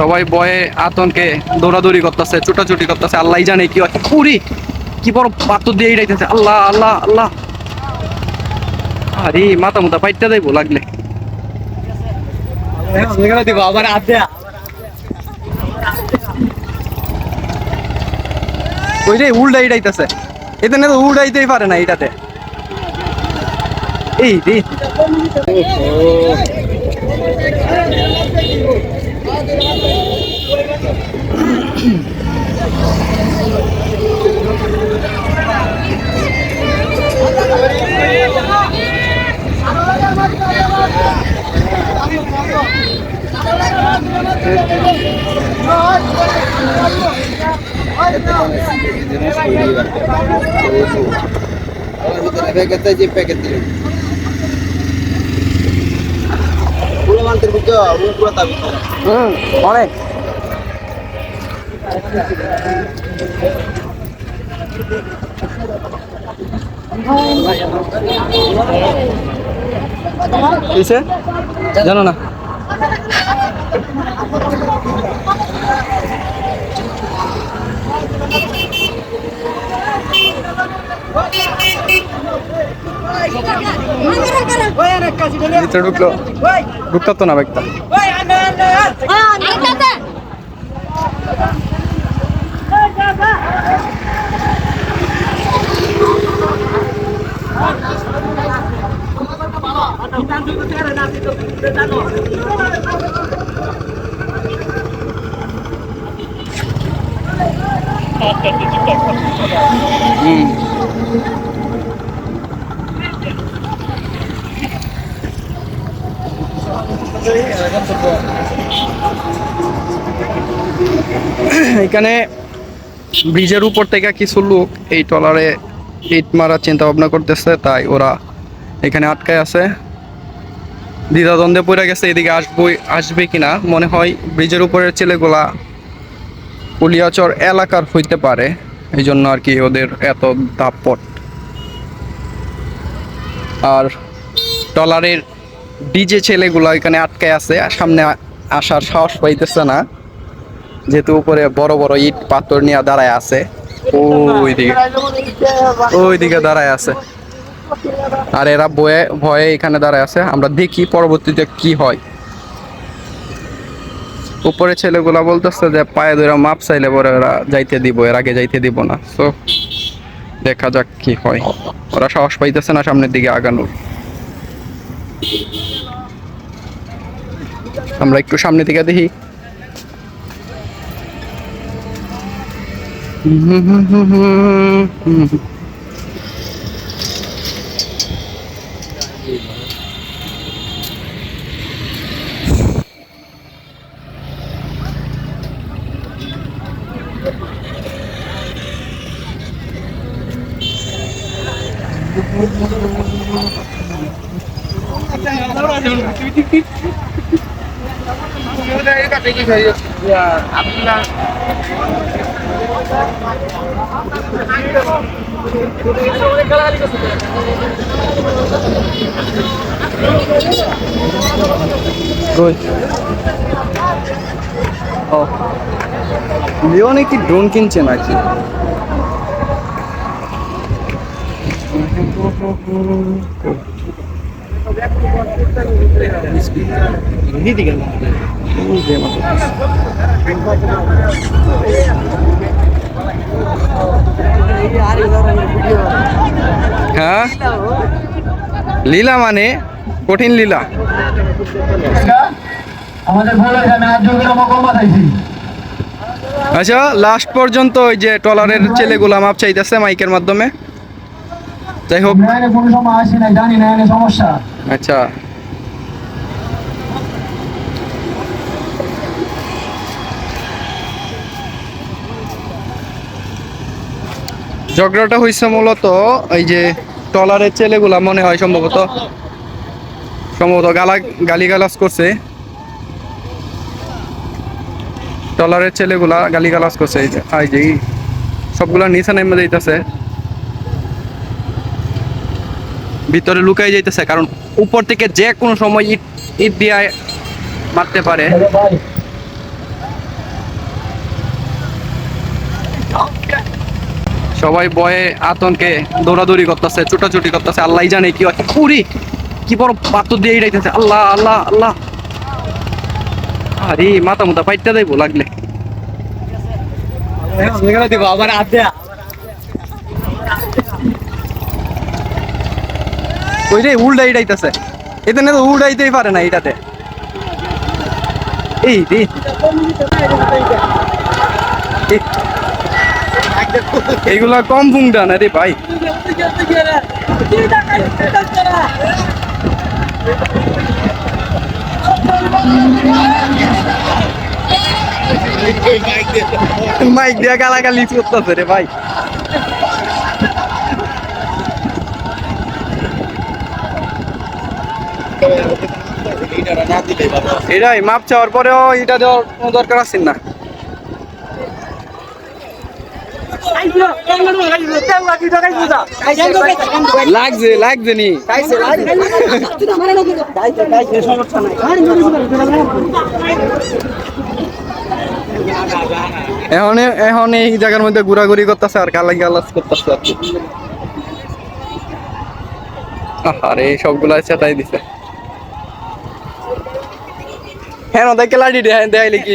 সবাই ভয়ে আতঙ্কে দৌড়াদৌড়ি করতেছে, ছুটাছুটি করতেছে। আল্লাহ জানে কি হয়। উরি কি বড় পাথর দিয়ে যাইতেছে। আল্লাহ আল্লাহ আল্লাহ, আরে মাথা মুথা পাইটা যাইবো লাগলে। ওই রে উল্টাই যাইতেছে, এতে না তো উল্টাইতেই পারে না এটাতে। এই রে অনেক জানো না। ঢুকলো, ঢুকতো তো না ব্যাগটা। এখানে ব্রিজের উপর থেকে কিছু লোক এই ট্রলারে ইট মারার চিন্তা ভাবনা করতেছে, তাই ওরা এখানে আটকায় আছে। দ্বিধাদ্বন্দ্বে পড়ে গেছে এদিকে আসবে কিনা। মনে হয় ব্রিজের উপরের ছেলেগুলা কুলিয়াচর এলাকার হইতে পারে, এই জন্য আর কি ওদের এত দাপট। আর ট্রলারের ডিজে ছেলেগুলা এখানে আটকায় আছে, সামনে আসার সাহস পাইতেছে না, যেহেতু উপরে বড় বড় ইট পাথর নিয়ে দাঁড়ায় আছে। ওইদিকে দাঁড়ায় আছে, আর এরা ভয়ে এখানে দাঁড়ায় আছে। আমরা দেখি পরবর্তীতে কি হয়। উপরে ছেলেগুলা বলতেছে যে পায়ে ধরে মাপ চাইলে পরে ওরা যাইতে দিব, এর আগে যাইতে দিব না। তো দেখা যাক কি হয়। ওরা সাহস পাইতেছে না সামনের দিকে আগানোর। আমরা একটু সামনের দিকে দেখি। লিওনে কি ড্রোন কিনছে নাকি? হ্যাঁ, লীলা মানে কঠিন লীলা। আচ্ছা, লাস্ট পর্যন্ত ওই যে ট্রলারের ছেলেগুলা মাপ চাইতেছে মাইকের মাধ্যমে। যাই হোক, আচ্ছা ঝগড়াটা হয়েছে মূলত এই যে ট্রলারের ছেলেগুলা মনে হয় সম্ভবত গালিগালাজ করছে। ট্রলারের ছেলেগুলা গালিগালাজ করছে। এই যে সবগুলা নিচে নেমে যাইতেছে, ভিতরে লুকাই যাইতেছে, কারণ উপর থেকে যে কোনো সময় ইট দিয়ে মারতে পারে। সবাই ভয়ে আতঙ্কে দৌড়াদৌড়ি করতেছে, ছুটাছুটি করতেছে, আল্লাহ জানে কি হয়। উরি কি বড় পাথর দিয়ে যাইতেছে, আল্লাহ আল্লাহ আল্লাহ, আরে মাথা মুথা ফাইটটা দেবো লাগলে। ওই রে উল্টা ইটাইতেছে, এতে না তো উল্টাইতেই পারে না এটাতে। এই রে এইগুলা কম ফুংডা না রে ভাই। মাইক দিয়া গালাগালি করতেছে রে ভাই। এটাই মাপ চাওয়ার পরেও এটা দেওয়ার কোনো দরকার আছে না। লাগছে লাগছে নি এখন এখন এই জায়গার মধ্যে ঘোরাঘুরি করতেছে আর গালা গালাজ করতেছে আর কি। আরে সবগুলা চেতাই দিছে। হ্যাঁ দেখে লাড়ি দেখাইলে কি